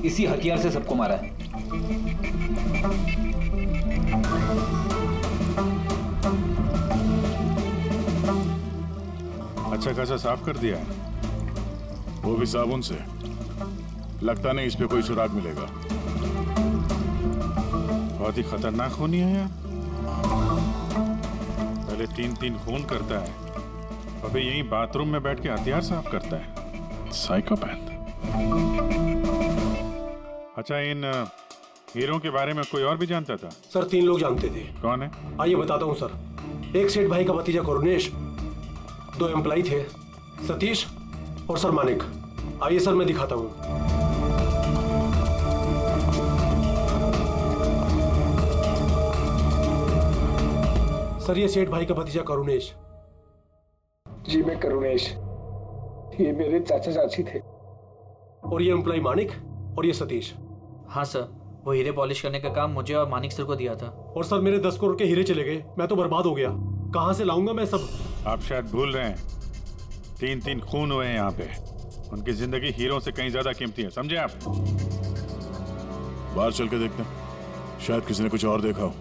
इसी हथियार से सबको मारा है। अच्छा खासा साफ कर दिया है, वो भी साबुन से। लगता नहीं इस पे कोई सुराग मिलेगा। बहुत ही खतरनाक खूनी है यार। पहले 3-3 खून करता है, अबे यहीं बाथरूम में बैठ के हथियार साफ करता है। साइकोपैथ। अच्छा, इन हीरों के बारे में कोई और भी जानता था? सर 3 लोग जानते थे। कौन है? आइए बताता हूँ सर। एक सेठ भाई का भतीजा करुणेश, 2 एम्प्लॉय थे, सतीश और सर मानिक। आइए सर मैं दिखाता हूँ। सर ये सेठ भाई का भतीजा करुणेश। जी मैं करुणेश, ये मेरे चाचा चाची थे। और ये एम्प्लॉय मानिक और ये सतीश। हाँ सर, वो हीरे पॉलिश करने का काम मुझे और मानिक सर को दिया था। और सर मेरे 10 करोड़ के हीरे चले गए, मैं तो बर्बाद हो गया। कहाँ से लाऊंगा मैं सब? आप शायद भूल रहे हैं, 3-3 खून हुए हैं यहाँ पे। उनकी जिंदगी हीरों से कहीं ज्यादा कीमती है, समझे आप? बाहर चल के देखते हैं, शायद किसी ने कुछ और देखा हो।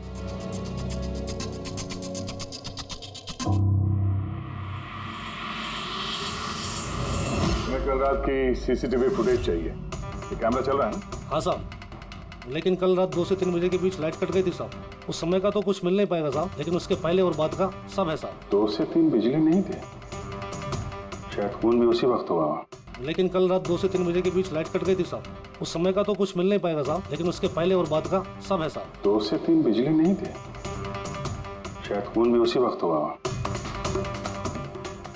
हमें कल रात की सीसीटीवी फुटेज चाहिए। ये कैमरा चल रहा है ना? हाँ साहब, लेकिन कल रात 2 से 3 बजे के बीच लाइट कट गई थी साहब। उस समय का तो कुछ मिल नहीं पाएगा साहब, लेकिन उसके पहले और बाद का सब है साहब। 2 से 3 बिजली नहीं थे, शायद खून भी उसी वक्त हुआ। लेकिन कल रात 2 से 3 बजे के बीच लाइट कट गई थी साहब। उस समय का तो कुछ मिल नहीं पाएगा साहब, लेकिन उसके पहले और बाद का सब है साहब। 2 से 3 बिजली नहीं थे, शायद खून भी उसी वक्त हुआ।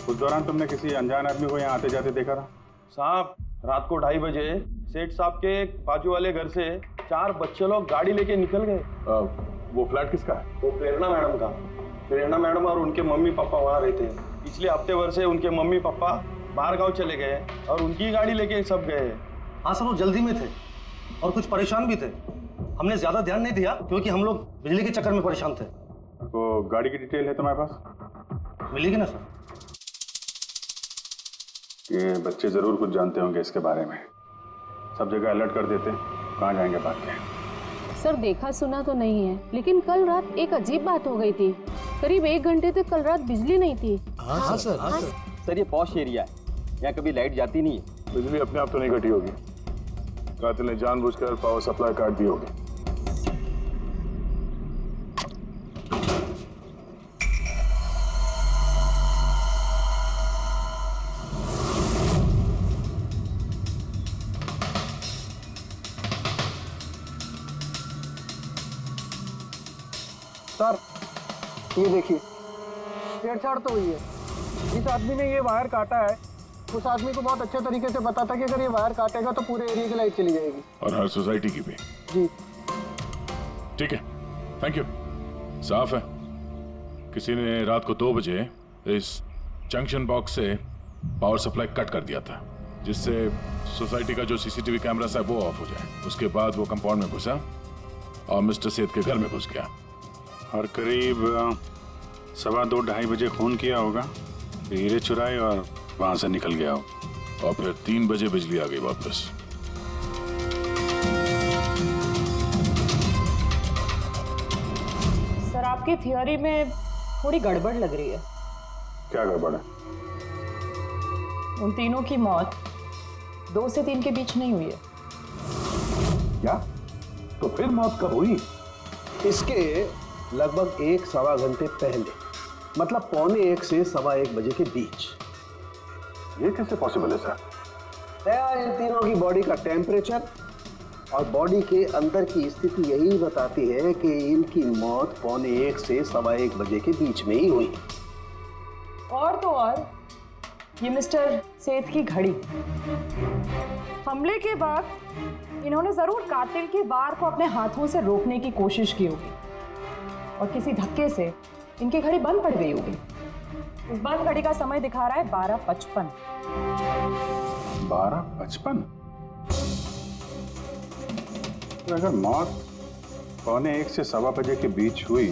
उस दौरान तुमने किसी अनजान आदमी को यहाँ आते जाते देखा था? साहब रात को 2:30 बजे सेठ साहब के बाजू वाले घर से 4 बच्चे लोग गाड़ी लेके निकल गए। वो फ्लैट किसका है? वो प्रेरणा मैडम का। प्रेरणा मैडम और उनके मम्मी पापा वहाँ रहते हैं। पिछले हफ्ते भर से उनके मम्मी पापा बाहर गाँव चले गए और उनकी गाड़ी लेके सब गए। हाँ सर, वो जल्दी में थे और कुछ परेशान भी थे। हमने ज्यादा ध्यान नहीं दिया क्योंकि हम लोग बिजली के चक्कर में परेशान थे। वो गाड़ी की डिटेल है तुम्हारे पास? मिलेगी ना सर? ये बच्चे जरूर कुछ जानते होंगे इसके बारे में। सब जगह अलर्ट कर देते, कहाँ जाएंगे भाग के। सर देखा सुना तो नहीं है, लेकिन कल रात एक अजीब बात हो गई थी। करीब 1 घंटे तक कल रात बिजली नहीं थी। हाँ सर। सर ये पॉश एरिया है, यहाँ कभी लाइट जाती नहीं है। बिजली अपने आप तो नहीं घटी होगी, कातिल ने जानबूझकर पावर सप्लाई काट दी होगी। सर ये देखिए, छेड़छाड़ तो हुई है। जिस आदमी ने ये वायर काटा है उस आदमी को बहुत अच्छे तरीके से पता था कि अगर ये वायर काटेगा तो पूरे एरिया की लाइट चली जाएगी। और हर सोसाइटी की भी। जी ठीक है, थैंक यू। साफ है, किसी ने रात को 2 बजे इस जंक्शन बॉक्स से पावर सप्लाई कट कर दिया था, जिससे सोसाइटी का जो सीसीटीवी कैमरा है वो ऑफ हो जाए। उसके बाद वो कंपाउंड में घुसा और मिस्टर सेठ के घर में घुस गया। और करीब 2:15-2:30 बजे खून किया होगा, हीरे चुराए और वहां से निकल गया हो। और फिर 3 बजे बिजली आ गई वापस। सर आपकी थियोरी में थोड़ी गड़बड़ लग रही है। क्या गड़बड़ है? उन तीनों की मौत 2 से 3 के बीच नहीं हुई है। क्या? तो फिर मौत कब हुई? इसके लगभग 1-1.25 घंटे पहले, मतलब 1:45 से 1:15 बजे के बीच। ये कैसे पॉसिबल है सर? इन तीनों की बॉडी का टेम्परेचर और बॉडी के अंदर की स्थिति यही बताती है कि इनकी मौत 1:45 से 1:15 बजे के बीच में ही हुई। और तो और ये मिस्टर सेठ की घड़ी, हमले के बाद इन्होंने जरूर कातिल के वार को अपने हाथों से रोकने की कोशिश की होगी और किसी धक्के से इनकी घड़ी बंद पड़ गई होगी। इस बंद घड़ी का समय दिखा रहा है 12:55। 12:55? तो अगर मौत 1:45 से 1:15 बजे के बीच हुई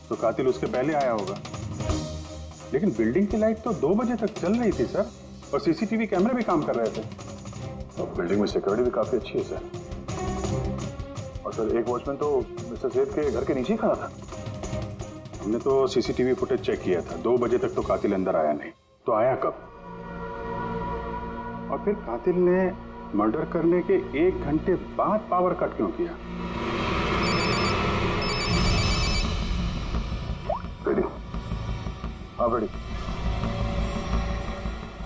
तो कातिल उसके पहले आया होगा। लेकिन बिल्डिंग की लाइट तो 2 बजे तक चल रही थी सर, और सीसीटीवी कैमरे भी काम कर रहे थे। और बिल्डिंग में सिक्योरिटी भी काफी अच्छी है सर। और सर एक वॉचमैन तो मिस्टर सेठ के घर के नीचे ही खड़ा था। हमने तो सीसीटीवी फुटेज चेक किया था, 2 बजे तक तो कातिल अंदर आया नहीं, तो आया कब? और फिर कातिल ने मर्डर करने के 1 घंटे बाद पावर कट क्यों किया? रेडी? हाँ रेडी।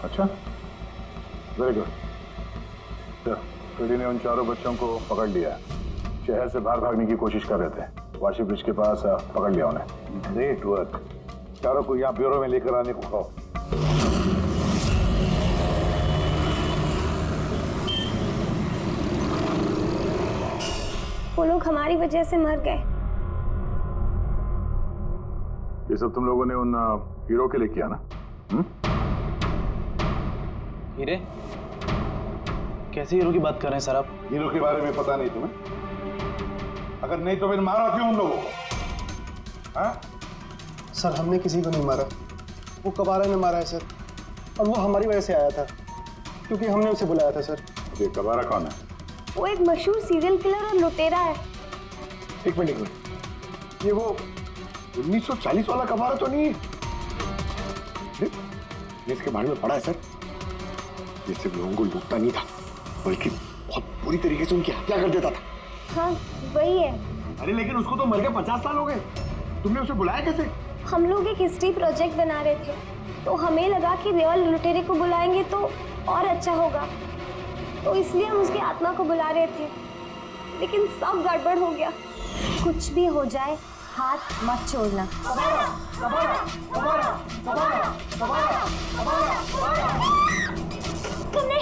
अच्छा, वेरी गुड। रेडी ने उन चारों बच्चों को पकड़ लिया। शहर से बाहर भागने की कोशिश कर रहे थे, वाशी ब्रिज के पास पकड़ लिया उन्हें। Great work. चारों को यहाँ ब्यूरो में लेकर आने को कहो। वो लोग हमारी वजह से मर गए। ये सब तुम लोगों ने उन हीरो के लिए किया ना? हीरे? कैसे हीरो की बात कर रहे हैं सर आप? हीरो के बारे में पता नहीं तुम्हें? अगर नहीं तो फिर मारा क्यों उन लोगों को? हाँ? सर हमने किसी को नहीं मारा, वो कबारा ने मारा है सर। और वो हमारी वजह से आया था क्योंकि हमने उसे बुलाया था सर। ये कबारा कौन है? वो एक मशहूर सीरियल किलर और लुटेरा है। एक मिनट, ये वो 1940 वाला कबारा तो नहीं है? ये इसके बारे में पड़ा है सर। ये सिर्फ लोगों को लूटता नहीं था, बल्कि बहुत बुरी तरीके से उनकी हत्या कर देता था। हाँ वही है। अरे लेकिन उसको तो मर के 50 साल हो गए, तुमने उसे बुलाया कैसे? हम लोग एक हिस्ट्री प्रोजेक्ट बना रहे थे, तो हमें लगा कि रियल लुटेरे को बुलाएंगे तो और अच्छा होगा, तो इसलिए हम उसकी आत्मा को बुला रहे थे। लेकिन सब गड़बड़ हो गया। कुछ भी हो जाए हाथ मत छोड़ना। तुमने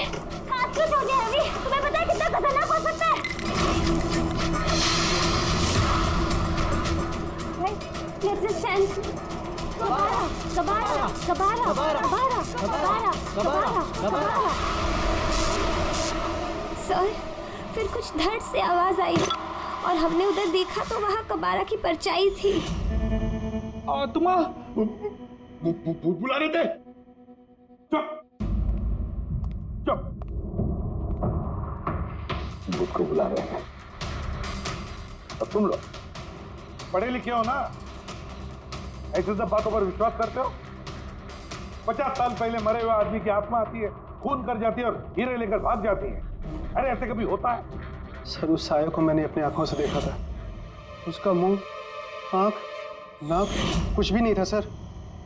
हाथ क्यों छोड़ दिया रवि? तुम्हें पता है कितना खतरनाक हो सकता है? Let's just stand. कबारा, कबारा, कबारा, कबारा, कबारा, कबारा, कबारा। सर, फिर कुछ धड़ से आवाज आई और हमने उधर देखा तो वहाँ कबारा की परछाई थी। तुम बुला रहे थे? चुप चुप। भूत को बुला रहे हैं। अब तुम लोग पढ़े लिखे हो ना, ऐसे सब बातों पर विश्वास करते हो? 50 साल पहले मरे हुए आदमी की आत्मा आती है, खून कर जाती है और हीरे लेकर भाग जाती है। अरे ऐसे कभी होता है? सर उस साये को मैंने अपनी आंखों से देखा था। उसका मुंह, आंख, नाक कुछ भी नहीं था सर।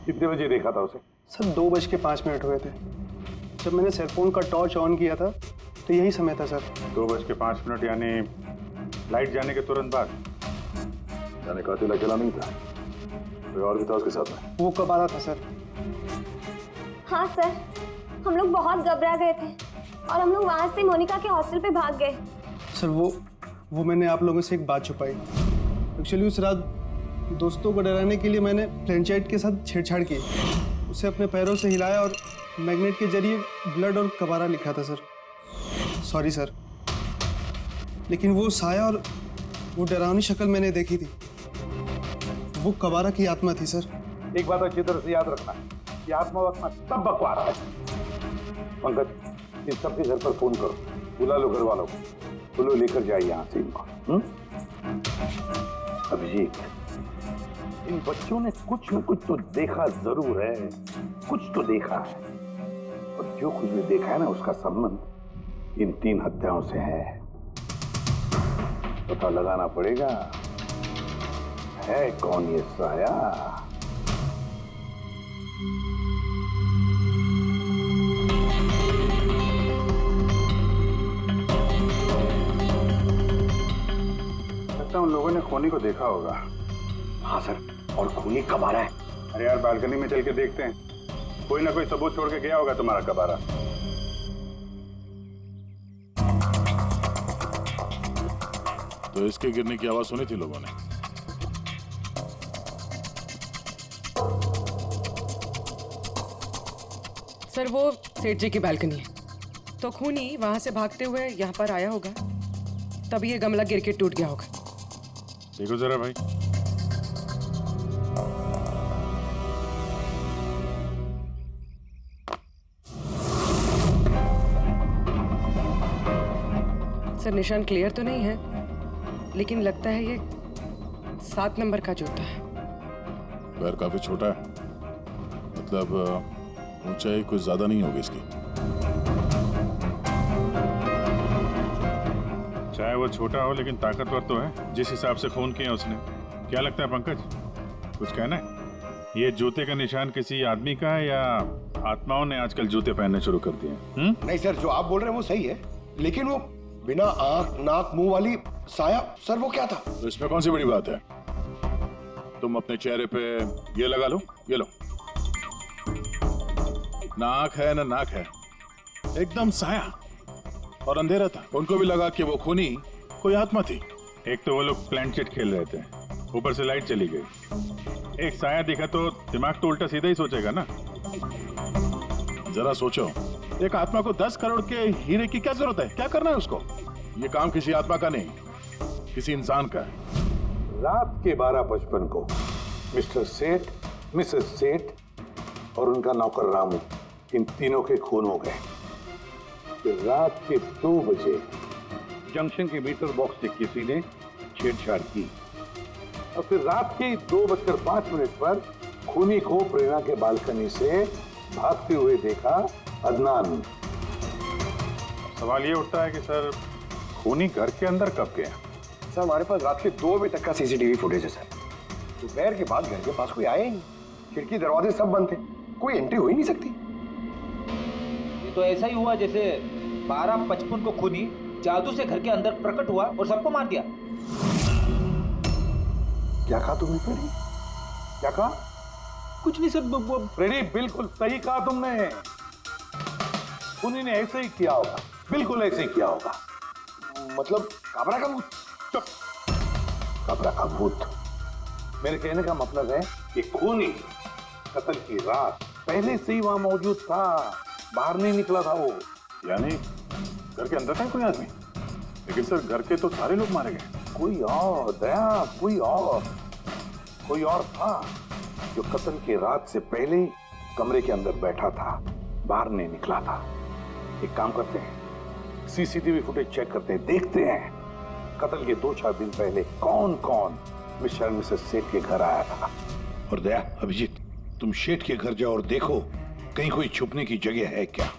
कितने बजे देखा था उसे? सर 2:05 हुए थे। जब मैंने सेलफोन का टॉर्च ऑन किया था तो यही समय था सर। 2:05 यानी लाइट जाने के तुरंत बाद? जाने कातिल अकेला नहीं था, कोई और भी था उसके साथ में? वो कबारा था सर। हाँ सर, हम लोग बहुत घबरा गए थे और हम लोग वहाँ से मोनिका के हॉस्टल पे भाग गए। सर वो मैंने आप लोगों से एक बात छुपाई। एक्चुअली उस रात दोस्तों को डराने के लिए मैंने फ्रेंचाइट के साथ छेड़छाड़ की। उसे अपने पैरों से हिलाया और मैग्नेट के जरिए ब्लड और कबारा लिखा था सर। सॉरी सर, लेकिन वो साया और वो डरावनी शक्ल मैंने देखी थी, वो कबारा की आत्मा थी सर। एक बात अच्छी तरह से याद रखना, ये आत्मा वात्मा सब बकवास है। पंकज, इन सबके घर पर फोन करो, बुला लो घर वालों को, बोलो लेकर जाए यहाँ से इनको। अभिजीत, इन बच्चों ने कुछ न कुछ तो देखा जरूर है, कुछ तो देखा है, और जो कुछ भी देखा है ना उसका संबंध इन 3 हत्याओं से है। पता लगाना पड़ेगा है कौन ये साया। लगता है उन लोगों ने खूनी को देखा होगा। हाँ सर, और खूनी कबारा है। अरे यार बालकनी में चल के देखते हैं, कोई ना कोई सबूत छोड़ के गया होगा तुम्हारा कबारा। तो इसके गिरने की आवाज सुनी थी लोगों ने? सर वो सेठ जी की बालकनी है, तो खूनी वहां से भागते हुए यहाँ पर आया होगा, तभी ये गमला गिर के टूट गया होगा। देखो जरा भाई, सर निशान क्लियर तो नहीं है, लेकिन लगता है ये 7 नंबर का जूता है। पैर काफी छोटा है, मतलब ऊंचाई कुछ ज्यादा नहीं होगी इसकी। चाहे वो छोटा हो लेकिन ताकतवर तो है, जिस हिसाब से खून किया उसने। क्या लगता है पंकज, कुछ कहना है? ये जूते का निशान किसी आदमी का है या आत्माओं ने आजकल जूते पहनने शुरू कर दिए? नहीं सर, जो आप बोल रहे हैं वो सही है, लेकिन वो बिना आंख नाक मुंह वाली साया, सर वो क्या था? तो इसमें कौन सी बड़ी बात है? तुम अपने चेहरे पे ये लगा लो, ये लो। ना आंख है ना नाक है, एकदम साया और अंधेरा था। उनको भी लगा कि वो खूनी कोई आत्मा थी। एक तो वो लोग प्लेनचेट खेल रहे थे, ऊपर से लाइट चली गई। एक साया दिखा तो दिमाग तो उल्टा सीधा ही सोचेगा ना। जरा सोचो, एक आत्मा को 10 करोड़ के हीरे की क्या जरूरत है? क्या करना है उसको? ये काम किसी आत्मा का नहीं, किसी इंसान का है। रात के 12:55 को मिस्टर सेठ, मिसेस सेठ और उनका नौकर रामू, इन तीनों के खून हो गए। फिर रात के 2 बजे जंक्शन के मीटर बॉक्स से किसी ने छेड़छाड़ की और फिर रात के 2:05 पर खूनी को प्रेरणा के बालकनी से भागते हुए देखा अदनान। सवाल ये उठता है कि सर खूनी घर के अंदर कब गया? सर हमारे पास रात के 2 बजे तक का सीसीटीवी फुटेज है सर। दोपहर के बाद घर के पास कोई आया ही नहीं, खिड़की दरवाजे सब बंद थे, कोई एंट्री हो ही नहीं सकती। ये तो ऐसा ही हुआ जैसे 12:55 को खूनी जादू से घर के अंदर प्रकट हुआ और सबको मार दिया। क्या कहा तुमने फ्रेडी? क्या कहा? कुछ नहीं सर, फ्रेडी बिल्कुल सही कहा तुमने। खूनी ने ऐसे ही किया होगा, बिल्कुल ऐसे ही किया होगा। मतलब काबरा का भूत? चुप, काबरा का भूत। मेरे कहने का मतलब है कि खूनी कत्ल की रात पहले से ही वहां मौजूद था, बाहर नहीं निकला था वो। यानी घर के अंदर था कोई आदमी, लेकिन सर घर के तो सारे लोग मारे गए। कोई और दया, कोई और था जो कत्ल की रात से पहले कमरे के अंदर बैठा था, बाहर नहीं निकला था। एक काम करते हैं, सीसीटीवी फुटेज चेक करते हैं, देखते हैं कत्ल के 2-4 दिन पहले कौन कौन मिस्टर और मिसेस सेठ के घर आया था। और दया, अभिजीत, तुम शेठ के घर जाओ और देखो कहीं कोई छुपने की जगह है क्या।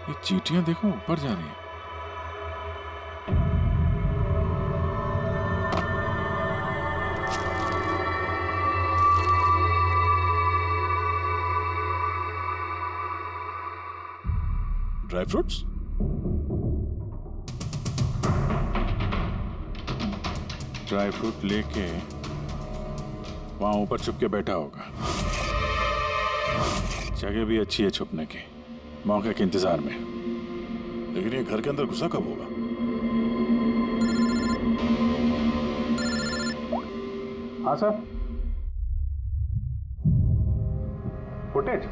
ये चींटियां देखो ऊपर जा रही हैं। Dry fruits? ड्राई फ्रूट लेके वहां ऊपर छुप के बैठा होगा। जगह भी अच्छी है छुपने की, मौके के इंतजार में। लेकिन ये घर के अंदर घुसा कब होगा? हाँ सर, फुटेज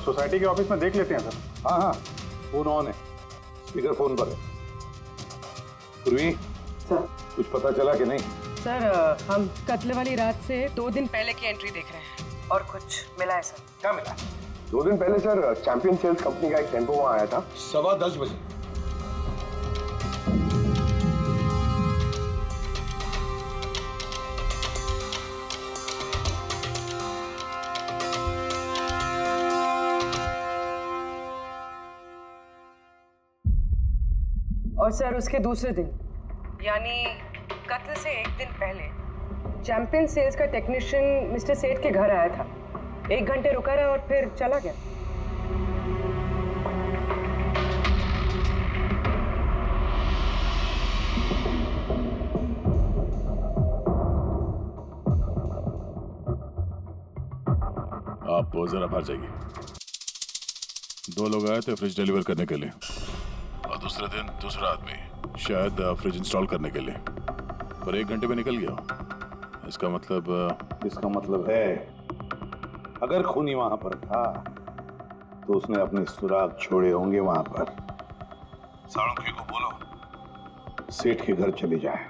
सोसाइटी के ऑफिस में देख लेते हैं सर। हाँ, फोन ऑन है, स्पीकर फोन पर है। पूर्वी सर, कुछ पता चला कि नहीं? सर हम कत्ल वाली रात से 2 दिन पहले की एंट्री देख रहे हैं और कुछ मिला है सर। क्या मिला? 2 दिन पहले सर चैंपियन सेल्स कंपनी का एक टेम्पो वहां आया था 10:15 बजे। और सर उसके दूसरे दिन यानी कत्ल से 1 दिन पहले चैंपियन सेल्स का टेक्नीशियन मिस्टर सेठ के घर आया था। 1 घंटे रुका रहा और फिर चला गया। आप जरा बाहर जाइए। 2 लोग आए थे फ्रिज डिलीवर करने के लिए और दूसरे दिन दूसरा आदमी, शायद फ्रिज इंस्टॉल करने के लिए। पर 1 घंटे में निकल गया हो। इसका मतलब है अगर खूनी वहां पर था तो उसने अपने सुराग छोड़े होंगे वहां पर। साळुंखे को बोलो सेठ के घर चले जाए।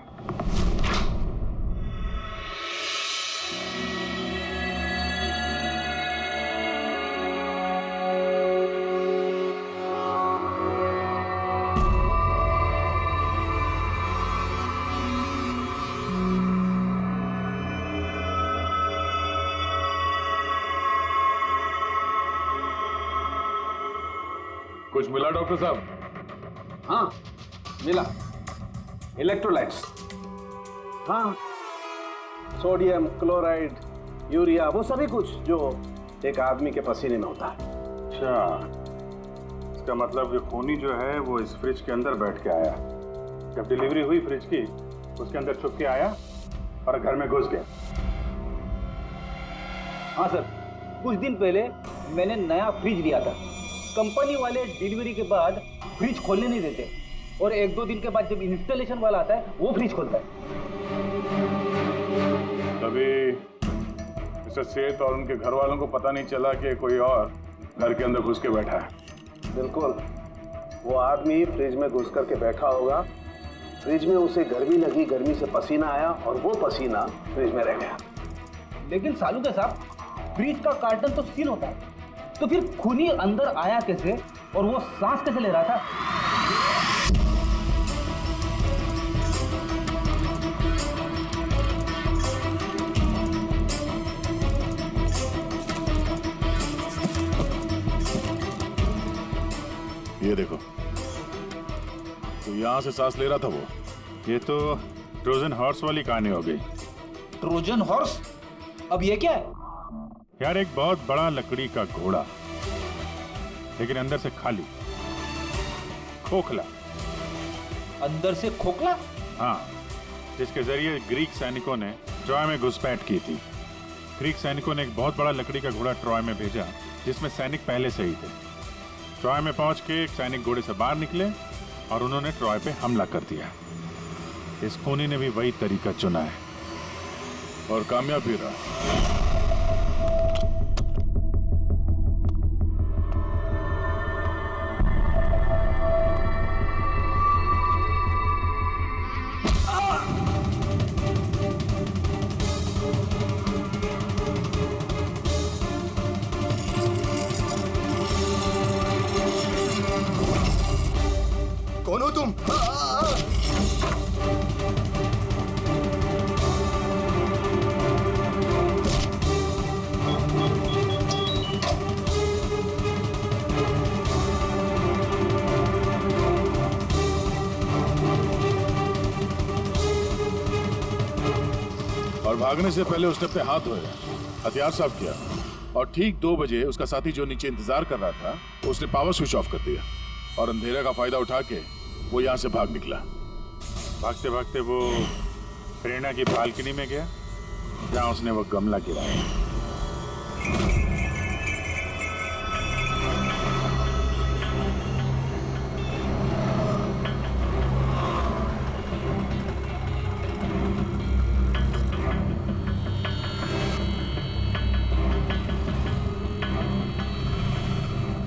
कुछ मिला डॉक्टर साहब? हाँ मिला, इलेक्ट्रोलाइट्स। हाँ, सोडियम क्लोराइड यूरिया वो सभी कुछ जो एक आदमी के पसीने में होता है। अच्छा, इसका मतलब ये खूनी जो है वो इस फ्रिज के अंदर बैठ के आया। जब डिलीवरी हुई फ्रिज की उसके अंदर छुप के आया और घर में घुस गया। हाँ सर, कुछ दिन पहले मैंने नया फ्रिज लिया था। कंपनी वाले डिलीवरी के बाद फ्रिज खोलने नहीं देते और 1-2 दिन के बाद जब इंस्टॉलेशन वाला आता है वो फ्रिज खोलता है। तभी मिस्टर सेठ और उनके घर वालों को पता नहीं चला कि कोई और घर के अंदर घुस के बैठा है। बिल्कुल, वो आदमी फ्रिज में घुस करके बैठा होगा। फ्रिज में उसे गर्मी लगी, गर्मी से पसीना आया और वो पसीना फ्रिज में रह गया। लेकिन सालूका साहब, फ्रिज का कार्टन तो सील होता है, तो फिर खूनी अंदर आया कैसे और वो सांस कैसे ले रहा था? ये देखो, तो यहां से सांस ले रहा था वो। ये तो ट्रोजन हॉर्स वाली कहानी हो गई। Trojan horse? अब ये क्या है? यार, एक बहुत बड़ा लकड़ी का घोड़ा, लेकिन अंदर से खाली, खोखला। अंदर से खोखला? हाँ, जिसके जरिए ग्रीक सैनिकों ने ट्रॉय में घुसपैठ की थी। ग्रीक सैनिकों ने एक बहुत बड़ा लकड़ी का घोड़ा ट्रॉय में भेजा, जिसमें सैनिक पहले से ही थे। ट्रॉय में पहुंच के एक सैनिक घोड़े से बाहर निकले और उन्होंने ट्रॉय पे हमला कर दिया। इस खूनी ने भी वही तरीका चुना है और कामयाब भी रहा। कौन हो तुम? और भागने से पहले उसने अपने हाथ धोए, हथियार साफ किया और ठीक 2 बजे उसका साथी जो नीचे इंतजार कर रहा था उसने पावर स्विच ऑफ कर दिया और अंधेरे का फायदा उठा के वो यहाँ से भाग निकला। भागते भागते वो प्रेरणा की बालकनी में गया, जहां उसने वो गमला गिराया।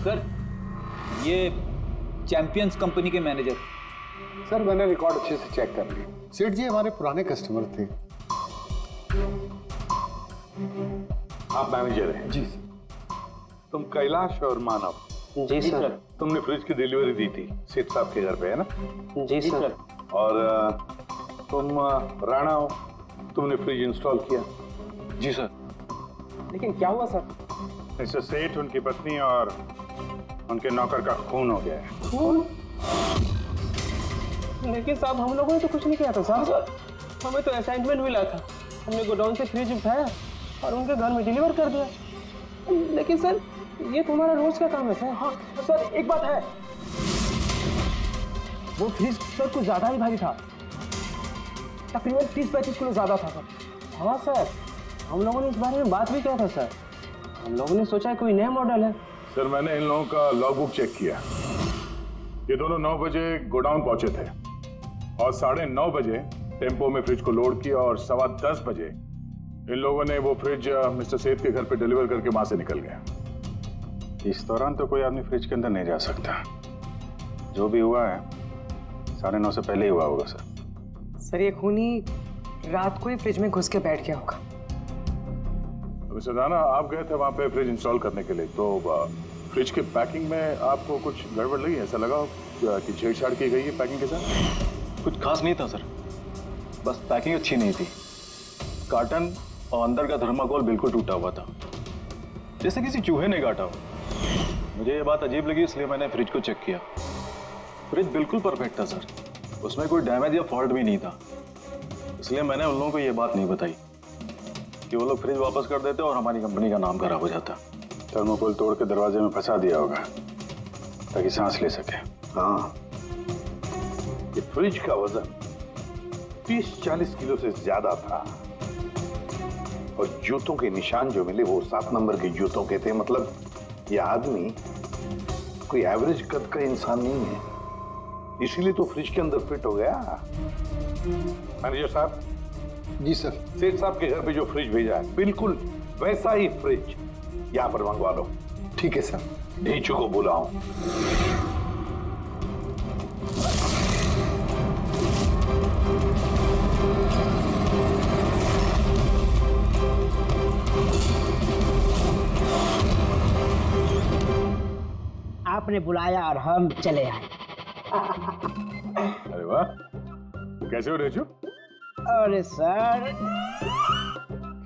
सर, ये चैंपियंस कंपनी के मैनेजर। सर, मैंने रिकॉर्ड अच्छे से चेक कर लिया। सेठ जी हमारे पुराने कस्टमर थे। आप मैनेजर हैं? जी सर। तुम कैलाश और मानव? जी सर। तुमने फ्रिज की डिलीवरी दी थी सेठ साहब के घर पे, है ना? जी सर। और तुम राणा हो, तुमने फ्रिज इंस्टॉल किया? जी सर। लेकिन क्या हुआ सर? मिस्टर सेठ, उनकी पत्नी और उनके नौकर का खून हो गया है। खून? लेकिन साहब, हम लोगों ने तो कुछ नहीं किया था साहब। हमें तो असाइनमेंट मिला था, हमने गोडाउन से फ्रिज उठाया और उनके घर में डिलीवर कर दिया। लेकिन सर, ये तुम्हारा रोज का काम है सर। हाँ सर, एक बात है, वो फ्रिज सर कुछ ज्यादा ही भारी था, तकरीबन 30-35 किलो ज्यादा था सर। हाँ सर, हम लोगों ने इस बारे में बात भी किया था सर। हम लोगों ने सोचा कोई नया मॉडल है। सर, मैंने इन लोगों का लॉगबुक चेक किया। ये दोनों 9 बजे गोडाउन पहुंचे थे और 9:30 बजे टेम्पो में फ्रिज को लोड किया और 10:15 बजे इन लोगों ने वो फ्रिज मिस्टर सेठ के घर पे डिलीवर करके वहां से निकल गए। इस दौरान तो कोई आदमी फ्रिज के अंदर नहीं जा सकता। जो भी हुआ है 9:30 से पहले ही हुआ होगा सर। सर ये खूनी रात को ही फ्रिज में घुस के बैठ गया होगा। मिस्टर राणा, आप गए थे वहां पे फ्रिज इंस्टॉल करने के लिए, तो फ्रिज के पैकिंग में आपको कुछ गड़बड़ लगी? ऐसा लगा हो कि छेड़छाड़ की गई है पैकिंग के साथ? कुछ खास नहीं था सर, बस पैकिंग अच्छी नहीं थी। कार्टन और अंदर का थर्माकोल बिल्कुल टूटा हुआ था, जैसे किसी चूहे ने काटा हो। मुझे ये बात अजीब लगी, इसलिए मैंने फ्रिज को चेक किया। फ्रिज बिल्कुल परफेक्ट था सर, उसमें कोई डैमेज या फॉल्ट भी नहीं था। इसलिए मैंने उन लोगों को ये बात नहीं बताई कि वो लोग फ्रिज वापस कर देते और हमारी कंपनी का नाम खराब हो जाता। थर्मोकोल तोड़ के दरवाजे में फंसा दिया होगा ताकि सांस ले सके। हाँ, ये फ्रिज का वजन 30-40 किलो से ज्यादा था और जूतों के निशान जो मिले वो 7 नंबर के जूतों के थे। मतलब ये आदमी कोई एवरेज कद का इंसान नहीं है, इसीलिए तो फ्रिज के अंदर फिट हो गया। मैनेजर साहब। जी सर। सेठ साहब के घर पे जो फ्रिज भेजा है बिल्कुल वैसा ही फ्रिज यहाँ पर मंगवा लो। ठीक है सर। ढीचू को बुलाओ। आपने बुलाया और हम चले आए। अरे वाह, कैसे हो रेचू? अरे सर,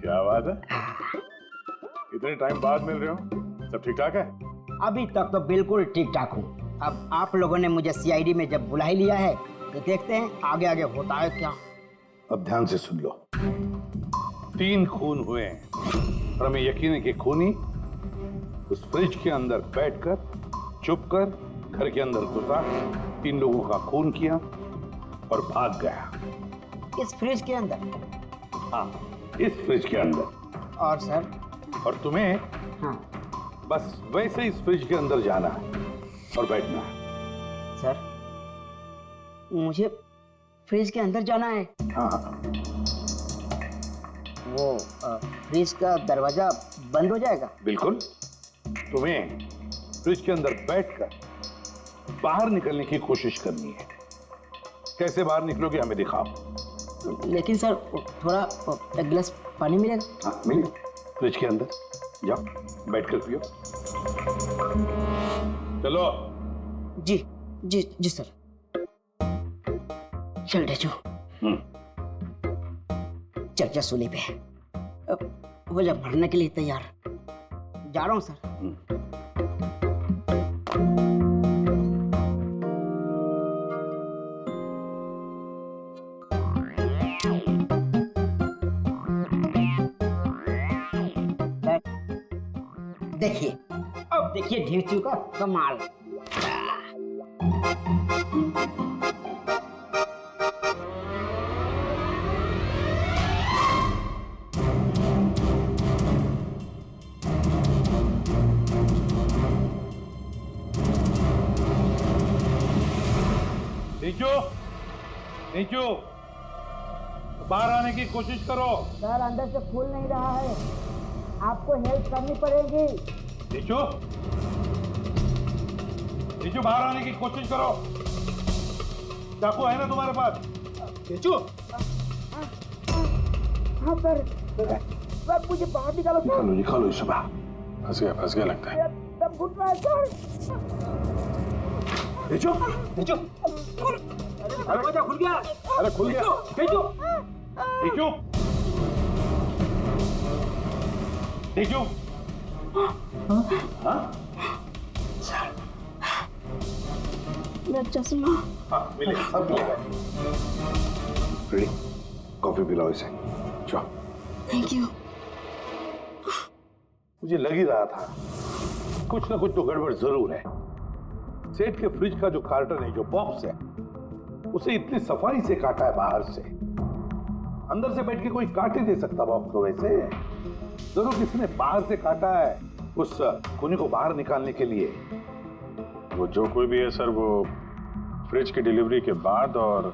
क्या बात है, इतने टाइम बाद मिल रहे हो, सब ठीक ठाक है? अभी तक तो बिल्कुल ठीक ठाक हूँ। अब आप लोगों ने मुझे सीआईडी में जब बुला ही लिया है तो देखते हैं आगे आगे होता है क्या। अब ध्यान से सुन लो। 3 खून हुए हैं और हमें यकीन है कि खूनी उस फ्रिज के अंदर बैठकर चुप कर घर के अंदर घुसा, 3 लोगों का खून किया और भाग गया। इस फ्रिज के अंदर? हाँ, इस फ्रिज के अंदर। और सर? और तुम्हें हाँ, बस वैसे इस फ्रिज के अंदर जाना है और बैठना है। सर, मुझे फ्रिज के अंदर जाना है? हाँ। वो फ्रिज का दरवाजा बंद हो जाएगा? बिल्कुल। तुम्हें फ्रिज के अंदर बैठकर बाहर निकलने की कोशिश करनी है। कैसे बाहर निकलोगे हमें दिखाओ। लेकिन सर थोड़ा एक गिलास पानी मिलेगा? हाँ मिलेगा, फ्रिज के अंदर जाओ, बैठकर पियो। चलो। जी जी जी सर। चल रेचू, चल जा सूली पे। अब हो जा मरने के लिए तैयार। जा रहा हूँ सर। देखिए, अब देखिए ढेचू का कमाल। नीचू, नीचू, बाहर आने की कोशिश करो। सर अंदर से खुल नहीं रहा है, आपको हेल्प करनी पड़ेगी। नीचू, नीचू बाहर आने की कोशिश करो। चाकू है ना तुम्हारे पास? नीचू। हाँ सर, सब मुझे बाहर निकालो सर। निकालो इसे बाहर। फंस गया लगता है। सब घुट रहा है सर। नीचू, नीचू। दरवाजा खुल गया। अरे खुल गया। नीचू, नीचू, नीचू। हाँ? सर, मेरा चश्मा। हाँ मिलेगा, सब मिलेगा। रेडी, कॉफी पिलाओ इसे। जाओ। Thank you. मुझे लग ही रहा था कुछ ना कुछ तो गड़बड़ जरूर है। सेठ के फ्रिज का जो कार्टन है, जो बॉक्स है, उसे इतनी सफाई से काटा है बाहर से। अंदर से बैठ के कोई काट ही दे सकता बॉक्स को वैसे। जरूर किसी ने बाहर से काटा है उस खूनी को बाहर निकालने के लिए। वो जो कोई भी है सर, वो फ्रिज की डिलीवरी के बाद और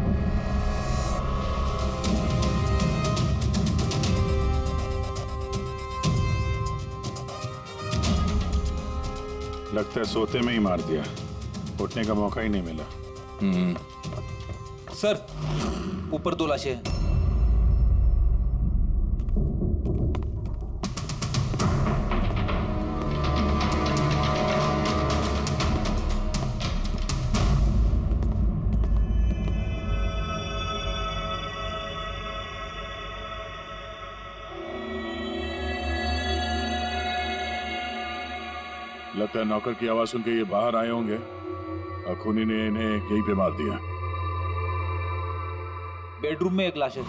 लगता है सोते में ही मार दिया, उठने का मौका ही नहीं मिला। सर, ऊपर 2 लाशें हैं। लगता है नौकर की आवाज सुन के ये बाहर आए होंगे और खूनी ने इन्हें यहीं पे मार दिया। बेडरूम में 1 लाश है।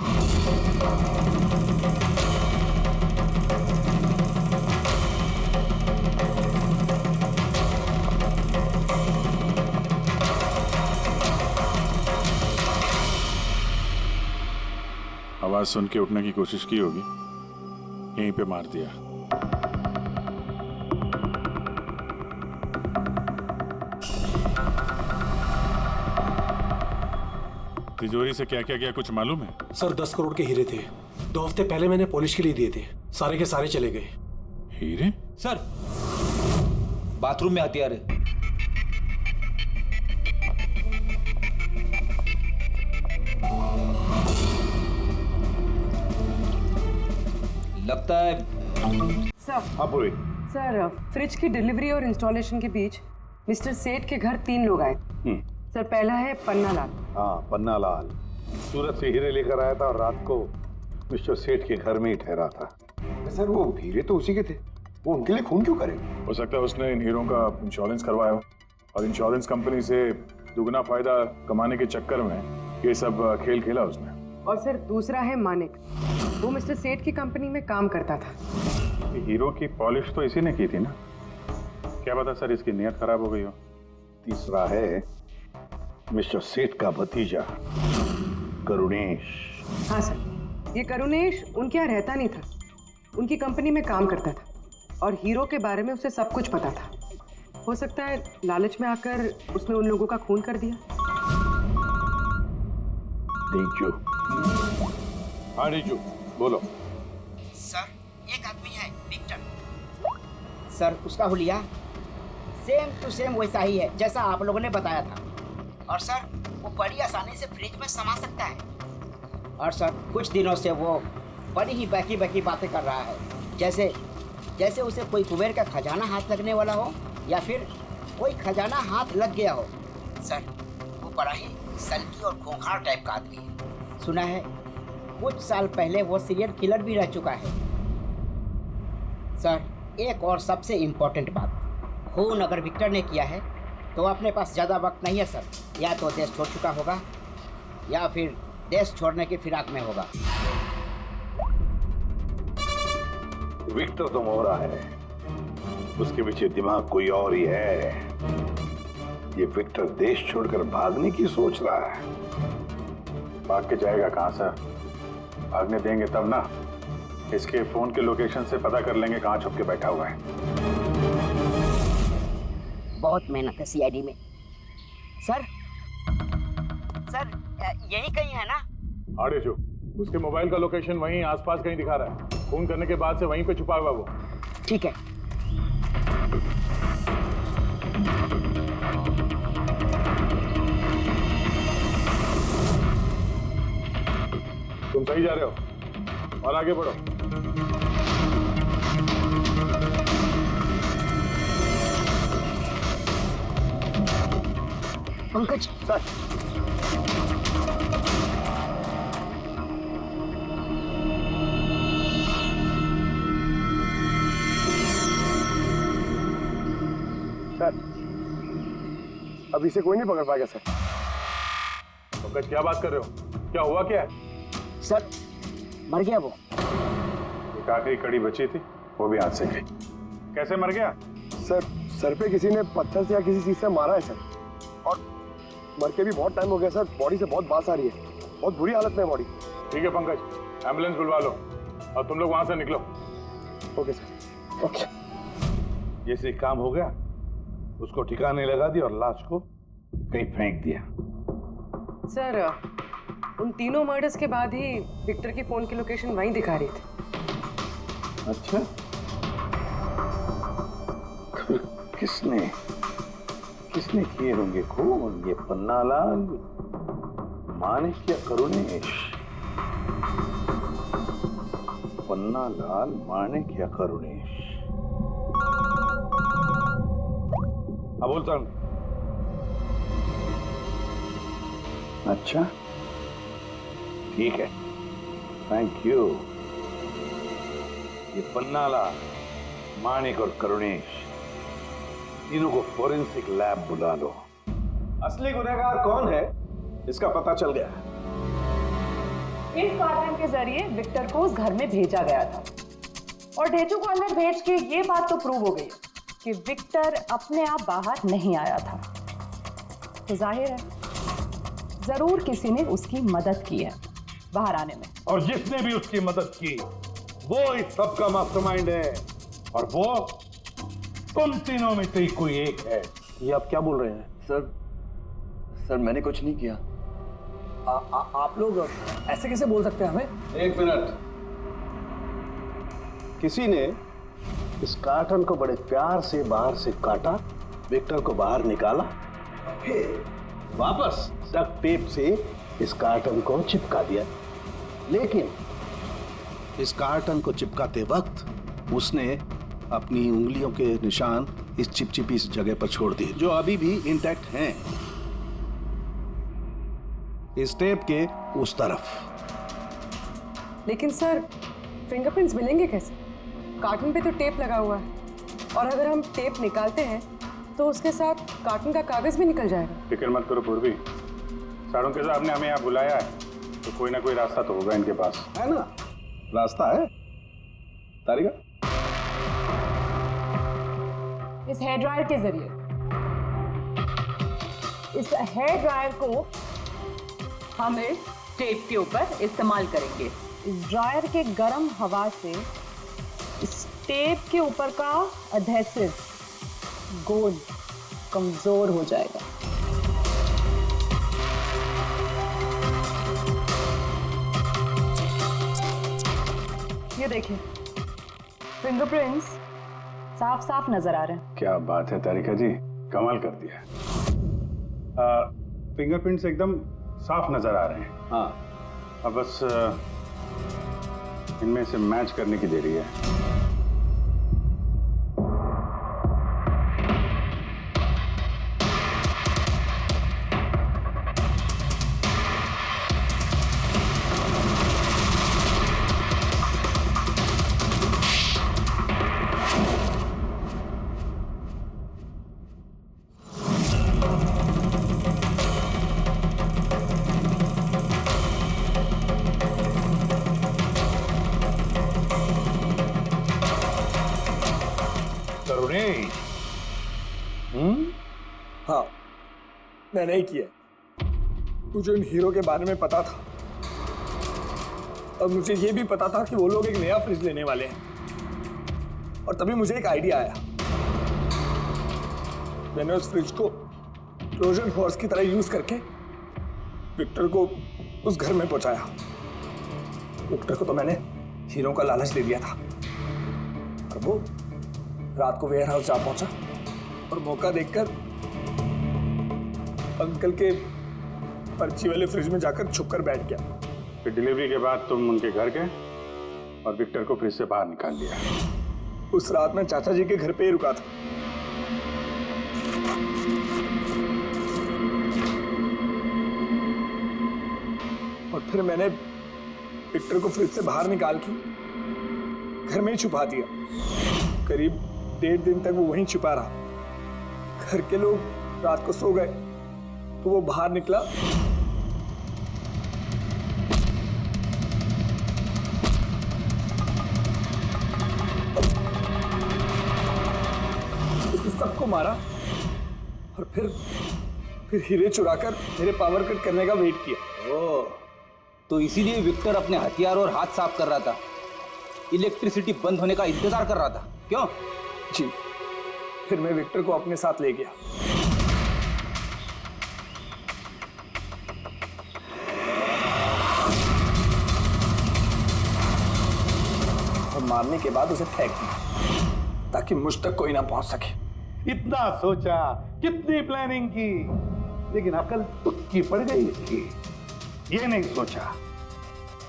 आवाज सुन के उठने की कोशिश की होगी, यहीं पे मार दिया। तिजोरी से क्या क्या किया कुछ मालूम है? सर 10 करोड़ के हीरे थे, 2 हफ्ते पहले मैंने पॉलिश के लिए दिए थे, सारे के सारे चले गए। हीरे? सर, बाथरूम में हथियार है। लगता है सर, सर फ्रिज की डिलीवरी और इंस्टॉलेशन के बीच मिस्टर सेठ के घर 3 लोग आए। सर, पहला है पन्ना लाल। हाँ, पन्ना लाल सूरत से हीरे लेकर आया था और रात को मिस्टर सेठ के घर में ही ठहरा था। सर, वो हीरे तो उसी के थे, वो उनके लिए खून क्यों करे? हो सकता है उसने इन हीरों का इंश्योरेंस करवाया हो और इंश्योरेंस कंपनी से दुगना फायदा कमाने के चक्कर में ये सब खेल खेला उसने। और सर दूसरा है मानिक, वो मिस्टर सेठ की कंपनी में काम करता था। हीरो की पॉलिश तो इसी ने की थी ना, क्या पता सर इसकी नीयत खराब हो गई हो। तीसरा है मिस्टर सेठ का भतीजा करुणेश। हाँ सर, ये करुणेश उनके यहाँ रहता नहीं था, उनकी कंपनी में काम करता था और हीरो के बारे में उसे सब कुछ पता था। हो सकता है लालच में आकर उसने उन लोगों का खून कर दिया। रिजू। हाँ रिजू, बोलो। सर, एक आदमी है विक्टर। सर, उसका हुलिया सेम टू सेम वैसा ही है जैसा आप लोगों ने बताया था। और सर, वो बड़ी आसानी से फ्रिज में समा सकता है। और सर, कुछ दिनों से वो बड़ी ही बहकी बहकी बातें कर रहा है, जैसे उसे कोई कुबेर का खजाना हाथ लगने वाला हो या फिर कोई खजाना हाथ लग गया हो। सर, वो बड़ा ही सल्की और खूंखार टाइप का आदमी है। सुना है कुछ साल पहले वो सीरियल किलर भी रह चुका है। सर, एक और सबसे इम्पोर्टेंट बात, खून अगर विक्टर ने किया है तो अपने पास ज़्यादा वक्त नहीं है सर। या तो देश छोड़ चुका होगा या फिर देश छोड़ने की फिराक में होगा। विक्टर तो मोहरा है, उसके पीछे दिमाग कोई और ही है। ये विक्टर देश छोड़कर भागने की सोच रहा है। भाग के जाएगा कहाँ सर, भागने देंगे तब ना। इसके फोन के लोकेशन से पता कर लेंगे कहाँ छुप के बैठा हुआ है। बहुत मेहनत है सीआईडी में। सर, यही कहीं है ना? हाँ रिजू, उसके मोबाइल का लोकेशन वहीं आसपास कहीं दिखा रहा है। फोन करने के बाद से वहीं पे छुपा हुआ वो। ठीक है। तुम सही जा रहे हो और आगे बढ़ो। पंकज सर, अभी से कोई नहीं पकड़ पाएगा सर। पंकज, क्या बात कर रहे हो? क्या हुआ क्या? सर, मर गया वो। एक आखिरी कड़ी बची थी, वो भी हाथ से गई। कैसे मर गया? सर, सर पे किसी ने पत्थर से या किसी चीज से मारा है सर, और मर के भी बहुत टाइम हो गया सर। बॉडी से बहुत बास आ रही है, बहुत बुरी हालत में है बॉडी। ठीक है पंकज, एम्बुलेंस बुलवा लो और तुम लोग वहां से निकलो। Okay sir. ओके। जैसे काम हो गया, उसको ठिकाने लगा दिया और लाश को कहीं फेंक दिया। सर, उन तीनों मर्डर्स के बाद ही विक्टर की फोन की लोकेशन वहीं दिखा रही थी। अच्छा, किसने किसने किए होंगे खून? ये पन्नालाल, मानिक या करुणेश? पन्नालाल, मानिक या करुणेश? हाँ बोलता हूँ। अच्छा ठीक है, थैंक यू। ये पन्नालाल, मानिक और करुणेश, तीनों को फोरेंसिक लैब बुला लो। असली गुनहगार कौन है इसका पता चल गया। इस कार्टन के जरिए विक्टर को उस घर में भेजा गया था और ढेचू को अंदर भेज के ये बात तो प्रूव हो गई कि विक्टर अपने आप बाहर नहीं आया था। तो जाहिर है जरूर किसी ने उसकी मदद की है बाहर आने में। और जिसने भी उसकी मदद की वो इस सब का मास्टरमाइंड है, और वो तुम तीनों में से ही कोई एक है। ये आप क्या बोल रहे हैं? सर मैंने कुछ नहीं किया। आप लोग ऐसे कैसे बोल सकते हैं हमें? एक मिनट। किसी ने इस कार्टन को बड़े प्यार से बाहर से काटा, विक्टर को बाहर निकाला, फिर वापस डक्ट टेप से इस कार्टन को चिपका दिया। लेकिन इस कार्टन को चिपकाते वक्त उसने अपनी उंगलियों के निशान इस चिपचिपी इस जगह पर छोड़ दिए, जो अभी भी इंटैक्ट हैं, इस टेप के उस तरफ। लेकिन सर फिंगरप्रिंट्स मिलेंगे कैसे? कार्टन पे तो टेप लगा हुआ है, और अगर हम टेप निकालते हैं तो उसके साथ कार्टन का कागज भी निकल जाएगा। फिक्र मत करो पूर्वी, सारों के साहब ने हमें यहाँ बुलाया है तो कोई ना कोई रास्ता तो होगा इनके पास। है ना, रास्ता है। तारिका, इस हेयर ड्रायर के जरिए इस हेयर ड्रायर को हम इस टेप के ऊपर इस्तेमाल करेंगे। इस ड्रायर के गर्म हवा से इस टेप के ऊपर का अधेसिव गोंद कमजोर हो जाएगा। ये देखिए, फिंगरप्रिंट्स साफ साफ नजर आ रहे हैं। क्या बात है तारिका जी, कमाल कर दिया। फिंगरप्रिंट्स एकदम साफ नजर आ रहे हैं। हाँ, अब बस इनमें से मैच करने की देरी है। हाँ, मैंने ही किया। मुझे उन हीरो के बारे में पता था, और मुझे ये भी पता था कि वो लोग एक नया फ्रिज लेने वाले हैं। और तभी मुझे एक आइडिया आया। मैंने उस फ्रिज को ट्रोजन हॉर्स की तरह यूज करके विक्टर को उस घर में पहुंचाया। विक्टर को तो मैंने हीरो का लालच दे दिया था, और वो रात को वेयर हाउस जा पहुंचा और मौका देखकर अंकल के पर्ची वाले फ्रिज में जाकर छुपकर बैठ गया। फिर डिलीवरी के बाद तुम उनके घर गए और विक्टर को फ्रिज से बाहर निकाल लिया। उस रात मैं चाचा जी के घर पे ही रुका था। और फिर मैंने विक्टर को फ्रिज से बाहर निकाल के घर में ही छुपा दिया। करीब 1.5 दिन तक वो वहीं छुपा रहा। घर के लोग रात को सो गए तो वो बाहर निकला। उसने सबको मारा और फिर हीरे चुराकर मेरे पावर कट करने का वेट किया। ओह, तो इसीलिए विक्टर अपने हथियार और हाथ साफ कर रहा था, इलेक्ट्रिसिटी बंद होने का इंतजार कर रहा था, क्यों? जी, फिर मैं विक्टर को अपने साथ ले गया। और मारने के बाद उसे फेंक दिया ताकि मुझ तक कोई ना पहुंच सके। इतना सोचा, कितनी प्लानिंग की, लेकिन अकल तुक्की पड़ गई थी। ये नहीं सोचा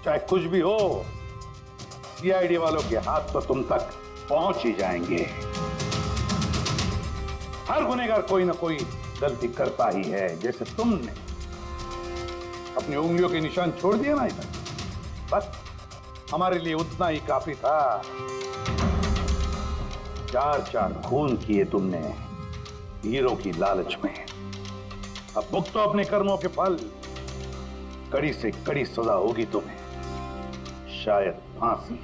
चाहे कुछ भी हो, सीआईडी वालों के हाथ तो तुम तक पहुंच ही जाएंगे। हर गुनहगार कोई ना कोई गलती करता ही है, जैसे तुमने अपनी उंगलियों के निशान छोड़ दिए ना इधर, बस हमारे लिए उतना ही काफी था। 4 खून किए तुमने हीरो की लालच में। अब भुगतो अपने कर्मों के फल। कड़ी से कड़ी सजा होगी तुम्हें, शायद फांसी।